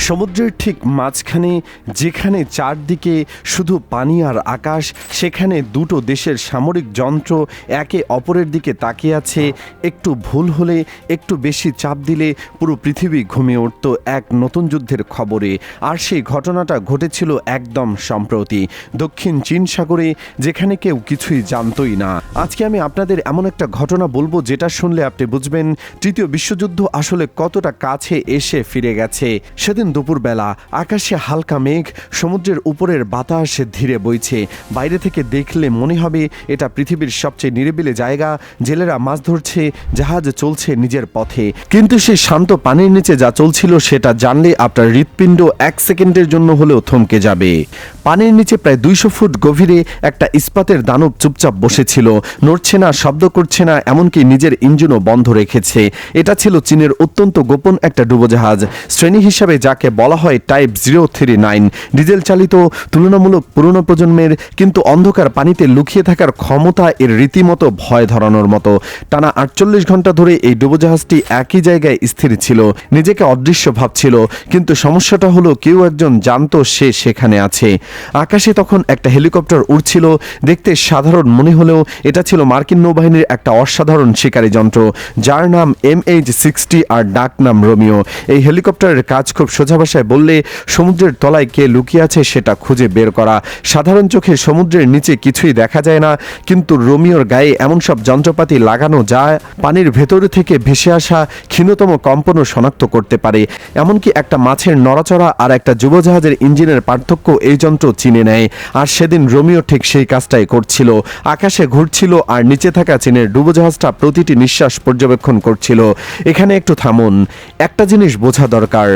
সমুদ্রের ঠিক মাঝখানে, যেখানে চারদিকে শুধু পানি আর আকাশ, সেখানে দুটো দেশের সামরিক যন্ত্র একে অপরের দিকে তাকিয়ে আছে। একটু ভুল হলে, একটু বেশি চাপ দিলে পুরো পৃথিবী ঘুমিয়ে উঠত এক নতুন যুদ্ধের খবরে। আর সেই ঘটনাটা ঘটেছিল একদম সম্প্রতি দক্ষিণ চীন সাগরে, যেখানে কেউ কিছুই জানতই না। আজকে আমি আপনাদের এমন একটা ঘটনা বলবো যেটা শুনলে আপনি বুঝবেন তৃতীয় বিশ্বযুদ্ধ আসলে কতটা কাছে এসে ফিরে গেছে। সেদিন দুপুরবেলা আকাশে হালকা মেঘ, সমুদ্রের উপরের বাতাস ধীরে বইছে। বাইরে থেকে দেখলে মনে হবে এটা পৃথিবীর সবচেয়ে নিরিবিলি জায়গা। জেলেরা মাছ ধরছে, জাহাজ চলছে নিজের পথে। কিন্তু সেই শান্ত পানির নিচে যা চলছিল সেটা জানলে আপনার হৃৎপিণ্ড এক সেকেন্ডের জন্য হলেও থমকে যাবে। পানির নিচে প্রায় 200 ফুট গভীরে একটা ইস্পাতের দানব চুপচাপ বসেছিল, নড়ছে না, শব্দ করছে না, এমনকি নিজের ইঞ্জিনও বন্ধ রেখেছে। এটা ছিল চীনের অত্যন্ত গোপন একটা ডুবোজাহাজ, শ্রেণী হিসাবে যাকে বলা হয় টাইপ 039, ডিজেল চালিত, তুলনামূলক পুরনো প্রজন্মের, কিন্তু অন্ধকার পানিতে লুকিয়ে থাকার ক্ষমতা এর রীতিমতো ভয় ধরানোর মতো। টানা 48 ঘন্টা ধরে এই ডুবোজাহাজটি একই জায়গায় স্থির ছিল, নিজেকে অদৃশ্য ভাবছিল। কিন্তু সমস্যাটা হলো কেউ একজন জানতো সে সেখানে আছে। আকাশে তখন একটা হেলিকপ্টার উড়ছিল, দেখতে সাধারণ মনে হলেও এটা ছিল মার্কিন নৌবাহিনীর একটা অসাধারণ শিকারী যন্ত্র, যার নাম MH-60 আর ডাক নাম রোমিও। এই হেলিকপ্টারের কাজ খুব সোজা ভাষায় বললে সমুদ্রের তলায় কে লুকিয়ে আছে সেটা খুঁজে বের করা। সাধারণ চোখে সমুদ্রের নিচে কিছুই দেখা যায় না, কিন্তু রোমিওর গায়ে এমন সব যন্ত্রপাতি লাগানো যায় পানির ভেতর থেকে ভেসে আসা ক্ষীণতম কম্পনও শনাক্ত করতে পারে। এমনকি একটা মাছের নড়াচড়া আর একটা যুবজাহাজের ইঞ্জিনের পার্থক্য এই যন্ত্র চিনে নেয়। আর সেদিন রোমিও ঠিক সেই কাজটাই করছিল। আকাশে ঘুরছিল আর নিচে থাকা চীনের ডুবোজাহাজটা প্রতিটি নিঃশ্বাস পর্যবেক্ষণ করছিল। এখানে একটু থামুন, একটা জিনিস বোঝা দরকার।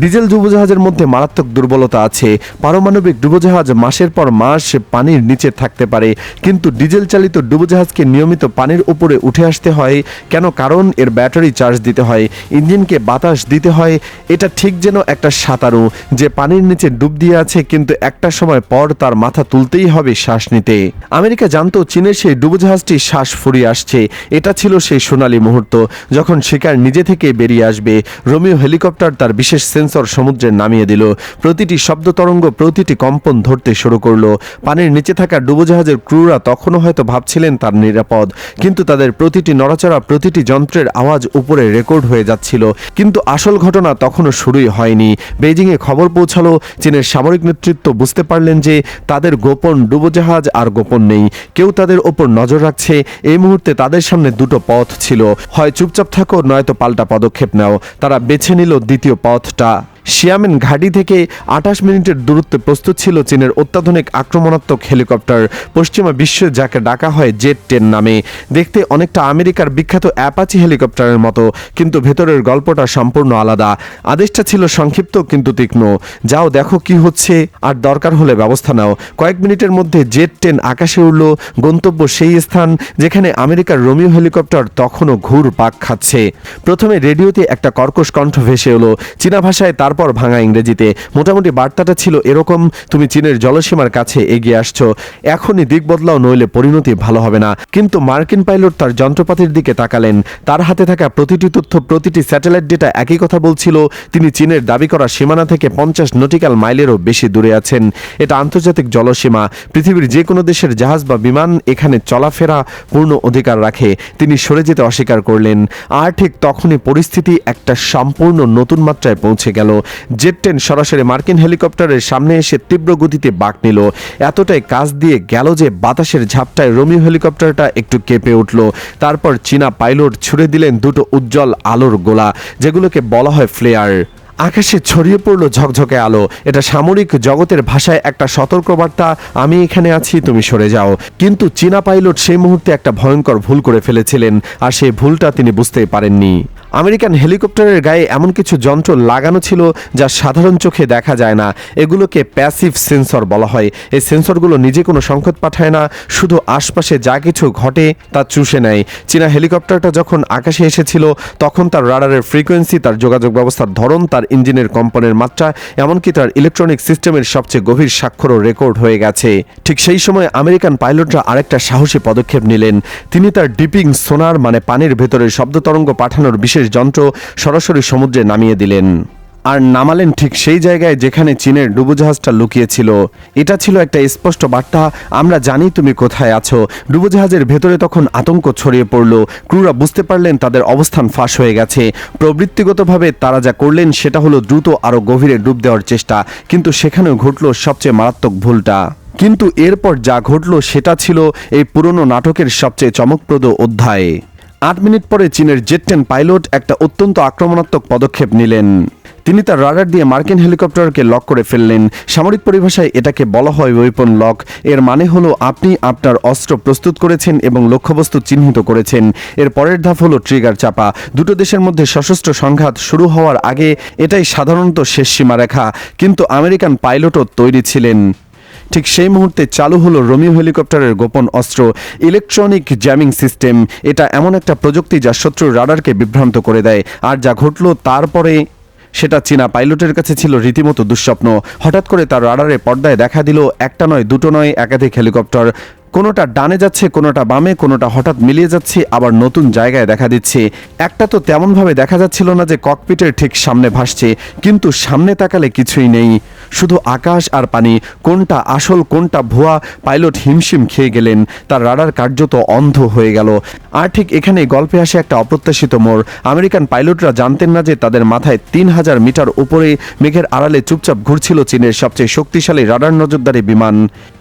ডিজেল ডুবোজাহাজের মধ্যে মারাত্মক দুর্বলতা আছে। পারমাণবিক ডুবোজাহাজ মাসের পর মাস পানির নিচে থাকতে পারে, কিন্তু ডিজেল চালিত ডুবোজাহাজকে নিয়মিত পানির উপরে উঠে আসতে হয়। কেন? কারণ এর ব্যাটারি চার্জ দিতে হয়, ইঞ্জিনকে বাতাস দিতে হয়। এটা ঠিক যেন একটা সাঁতারু যে পানির নিচে ডুব দিয়ে আছে, কিন্তু একটা সময় পর তার মাথা তুলতেই হবে শ্বাস নিতে। আমেরিকা জানতো চীনের সেই ডুবোজাহাজটি শ্বাস ফুরিয়ে আসছে। এটা ছিল সেই সোনালী মুহূর্ত যখন শিকার নিজে থেকে বেরিয়ে আসবে। রোমিও হেলিকপ্টার তার বিশেষ সেন্সর সমুদ্রে নামিয়ে দিল। প্রতিটি শব্দ তরঙ্গ, প্রতিটি কম্পন ধরতে শুরু করলো। পানির নিচে থাকা ডুবোজাহাজের ক্রুরা তখনও হয়তো ভাবছিলেন তার নিরাপদ, কিন্তু তাদের প্রতিটি নড়াচড়া, প্রতিটি যন্ত্রের আওয়াজ উপরে রেকর্ড হয়ে যাচ্ছিল। কিন্তু আসল ঘটনা তখনও শুরুই হয়নি। বেইজিংয়ে খবর পৌঁছালো, চীনের সামরিক নেতৃত্ব বুঝতে পারলেন যে তাদের গোপন ডুবোজাহাজ আর গোপন নেই। কেউ তাদের ওপর নজর রাখছে। এই মুহূর্তে তাদের সামনে দুটো পথ ছিল, হয় চুপচাপ থাকো, নয়তো পাল্টা পদক্ষেপ নাও। তারা বেছে নিল দ্বিতীয় পথটা। শিয়ামেন ঘাঁটি থেকে 28 মিনিটের দূরত্বে প্রস্তুত ছিল চীনের অত্যাধুনিক আক্রমণাত্মক হেলিকপ্টার, পশ্চিমা বিশ্বে যাকে ডাকা হয় জেট 10 নামে। দেখতে অনেকটা আমেরিকার বিখ্যাত অ্যাপাচি হেলিকপ্টারের মতো, কিন্তু ভেতরের গল্পটা সম্পূর্ণ আলাদা। আদেশটা ছিল সংক্ষিপ্ত কিন্তু তীক্ষ্ণ, যাও দেখো কি হচ্ছে, আর দরকার হলে ব্যবস্থা নাও। কয়েক মিনিটের মধ্যে জেট 10 আকাশে উড়ল, গন্তব্য সেই স্থান যেখানে আমেরিকার রোমিও হেলিকপ্টার তখনও ঘুর পাক খাচ্ছে। প্রথমে রেডিওতে একটা কর্কশ কণ্ঠ ভেসে এলো, চীনা ভাষায়, তারপর ভাঙা ইংরেজিতে। মোটামুটি বার্তাটা ছিল এরকম: তুমি চীনের জলসীমার কাছে এগিয়ে আসছো, এখনই দিক বদলাও, নইলে পরিণতি ভালো হবে না। কিন্তু মার্কিন পাইলট তার যন্ত্রপাতির দিকে তাকালেন। তার হাতে থাকা প্রতিটি তথ্য, প্রতিটি স্যাটেলাইট ডেটা একই কথা বলছিল। তিনি চীনের দাবি করা সীমানা থেকে 50 নটিক্যাল মাইলেরও বেশি দূরে আছেন। এটা আন্তর্জাতিক জলসীমা, পৃথিবীর যে কোনো দেশের জাহাজ বা বিমান এখানে চলাফেরা পূর্ণ অধিকার রাখে। তিনি সরে যেতে অস্বীকার করলেন। আর ঠিক তখনই পরিস্থিতি একটা সম্পূর্ণ নতুন মাত্রায় পৌঁছে গেল। জেট 10 সরাসরি মার্কিন হেলিকপ্টারের সামনে এসে তীব্র গতিতে বাঁক নিল। এতটাই কাছ দিয়ে গেল যে বাতাসের ঝাপটায় রোমিও হেলিকপ্টারটা একটু কেঁপে উঠল। তারপর চীনা পাইলট ছুড়ে দিলেন দুটো উজ্জ্বল আলোর গোলা, যেগুলোকে বলা হয় ফ্লেয়ার। আকাশে ছড়িয়ে পড়ল ঝকঝকে আলো। এটা সামরিক জগতের ভাষায় একটা সতর্কবার্তা, আমি এখানে আছি, তুমি সরে যাও। কিন্তু চীনা পাইলট সেই মুহূর্তে একটা ভয়ঙ্কর ভুল করে ফেলেছিলেন, আর সেই ভুলটা তিনি বুঝতেই পারেননি। আমেরিকান হেলিকপ্টারের গায়ে এমন কিছু যন্ত্র লাগানো ছিল যা সাধারণ চোখে দেখা যায় না। এগুলোকে প্যাসিভ সেন্সর বলা হয়। এই সেন্সরগুলো নিজে কোনো সংকেত পাঠায় না, শুধু আশপাশে যা কিছু ঘটে তা চুষে নেয়। চীনা হেলিকপ্টারটা যখন আকাশে এসেছিল তখন তার রাডারের ফ্রিকোয়েন্সি, তার যোগাযোগ ব্যবস্থার ধরন, তার ইঞ্জিনের কম্পনের মাত্রা, এমনকি তার ইলেকট্রনিক সিস্টেমের সবচেয়ে গভীর স্বাক্ষরও রেকর্ড হয়ে গেছে। ঠিক সেই সময় আমেরিকান পাইলটরা আরেকটা সাহসী পদক্ষেপ নিলেন। তিনি তার ডিপিং সোনার, মানে পানির ভেতরের শব্দ তরঙ্গ পাঠানোর বিশেষ যন্ত্র সরাসরি সমুদ্রে নামিয়ে দিলেন। আর নামালেন ঠিক সেই জায়গায় যেখানে চীনের ডুবোজাহাজটা লুকিয়েছিল। এটা ছিল একটা স্পষ্ট বার্তা, আমরা জানি তুমি কোথায় আছো। ডুবোজাহাজের ভেতরে তখন আতঙ্ক ছড়িয়ে পড়ল। ক্রুরা বুঝতে পারলেন তাদের অবস্থান ফাঁস হয়ে গেছে। প্রবৃত্তিগতভাবে তারা যা করলেন সেটা হলো দ্রুত আরও গভীরে ডুব দেওয়ার চেষ্টা, কিন্তু সেখানেও ঘটল সবচেয়ে মারাত্মক ভুলটা। কিন্তু এরপর যা ঘটল সেটা ছিল এই পুরনো নাটকের সবচেয়ে চমকপ্রদ অধ্যায়। 8 মিনিট পরে চীনের জেট 10 পাইলট একটা অত্যন্ত আক্রমণাত্মক পদক্ষেপ নিলেন। তিনি তার রাডার দিয়ে মার্কিন হেলিকপ্টারকে লক করে ফেললেন। সামরিক পরিভাষায় এটাকে বলা হয় ওয়েপন লক। এর মানে হলো আপনি আপনার অস্ত্র প্রস্তুত করেছেন এবং লক্ষ্যবস্তু চিহ্নিত করেছেন। এর পরের ধাপ হলো ট্রিগার চাপা। দুটো দেশের মধ্যে সশস্ত্র সংঘাত শুরু হওয়ার আগে এটাই সাধারণত শেষ সীমারেখা, কিন্তু আমেরিকান পাইলটও তৈরি ছিলেন। ঠিক সেই মুহূর্তে চালু হলো রোমিও হেলিকপ্টারের গোপন অস্ত্র, ইলেকট্রনিক জ্যামিং সিস্টেম। এটা এমন একটা প্রযুক্তি যা শত্রুর রাডারকে বিভ্রান্ত করে দেয়। আর যা ঘটল তারপরে সেটা চীনা পাইলটের কাছে ছিল রীতিমতো দুঃস্বপ্ন। হঠাৎ করে তার রাডারে পর্দায় দেখা দিল একটা নয়, দুটো নয়, একাধিক হেলিকপ্টার। কোনোটা ডানে যাচ্ছে, কোনোটা বামে, কোনোটা হঠাৎ মিলিয়ে যাচ্ছে, আবার নতুন জায়গায় দেখা দিচ্ছে। একটা তো তেমনভাবে দেখা যাচ্ছিল না যে ককপিটের ঠিক সামনে ভাসছে, কিন্তু সামনে তাকালে কিছুই নেই, শুধু আকাশ আর পানি। কোনটা আসল কোনটা ভুয়া, পাইলট হিমশিম খেয়ে গেলেন। তার রাডার কার্যত অন্ধ হয়ে গেল। আর ঠিক এখানে গল্পে আসে একটা অপ্রত্যাশিত মোড়। আমেরিকান পাইলটরা জানতেন না যে তাদের মাথায় 3000 মিটার উপরে মেঘের আড়ালে চুপচাপ ঘুরছিল চীনের সবচেয়ে শক্তিশালী রাডার নজরদারি বিমান।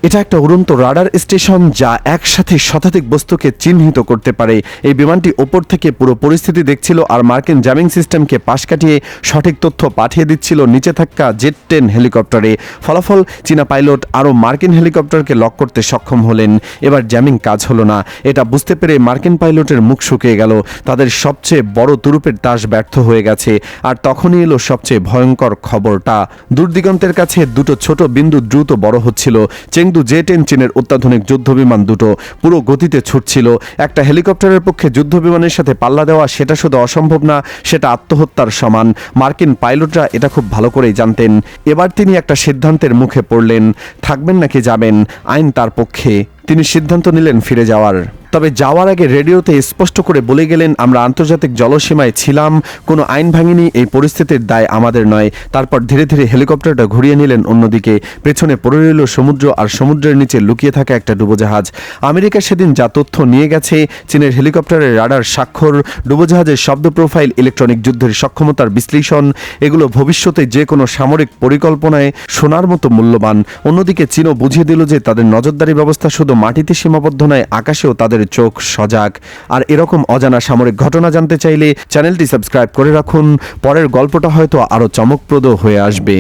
এটা একটা উড়ন্ত রাডার স্টেশন যা একসাথে শতাধিক বস্তুকে চিহ্নিত করতে পারে। এই বিমানটি ওপর থেকে পুরো পরিস্থিতি দেখছিল আর মার্কিন জ্যামিং সিস্টেমকে পাশ কাটিয়ে সঠিক তথ্য পাঠিয়ে দিচ্ছিল নিচে থাকা জেট 10 হেলিকপ্টারে। ফলাফল, চীনা পাইলট আরও মার্কিন হেলিকপ্টারকে লক করতে সক্ষম হলেন। এবার জ্যামিং কাজ হলো না। এটা বুঝতে পেরে মার্কিন পাইলটের মুখ শুকিয়ে গেল। তাদের সবচেয়ে বড় তুরুপের তাস ব্যর্থ হয়ে গেছে। আর তখনই এলো সবচেয়ে ভয়ঙ্কর খবরটা। দূরদিগন্তের কাছে দুটো ছোট বিন্দু দ্রুত বড় হচ্ছিল। চেংদু জেট 10 চীনের অত্যাধুনিক যুদ্ধবিমান দুটো পুরো গতিতে ছুটছিল। একটা হেলিকপ্টারের পক্ষে যুদ্ধবিমানের সাথে পাল্লা দেওয়া সেটা শুধু অসম্ভব না, সেটা আত্মহত্যার সমান। মার্কিন পাইলটরা এটা খুব ভালো করেই জানতেন। এবার তিনি একটা সিদ্ধান্তের মুখে পড়লেন, থাকবেন নাকি যাবেন। আইন তার পক্ষে। তিনি সিদ্ধান্ত নিলেন ফিরে যাওয়ার। তবে যাওয়ার আগে রেডিওতে স্পষ্ট করে বলে গেলেন, আমরা আন্তর্জাতিক জলসীমায় ছিলাম, কোনো আইন ভাঙিনি, এই পরিস্থিতির দায় আমাদের নয়। তারপর ধীরে ধীরে হেলিকপ্টারটা ঘুরিয়ে নিলেন অন্যদিকে। পেছনে পড়ে রইল সমুদ্র আর সমুদ্রের নিচে লুকিয়ে থাকা একটা ডুবোজাহাজ। আমেরিকা সেদিন যা তথ্য নিয়ে গেছে, চীনের হেলিকপ্টারের রাডার স্বাক্ষর, ডুবোজাহাজের শব্দ প্রোফাইল, ইলেকট্রনিক যুদ্ধের সক্ষমতার বিশ্লেষণ, এগুলো ভবিষ্যতে যে কোনো সামরিক পরিকল্পনায় সোনার মতো মূল্যবান। অন্যদিকে চীনও বুঝিয়ে দিল যে তাদের নজরদারি ব্যবস্থা শুধু মাটিতে সীমাবদ্ধ নয়, আকাশেও তাদের চোখ সজাগ। আর এরকম অজানা সামরিক ঘটনা জানতে চাইলে চ্যানেলটি সাবস্ক্রাইব করে রাখুন। পরের গল্পটা হয়তো আরও চমকপ্রদ হয়ে আসবে।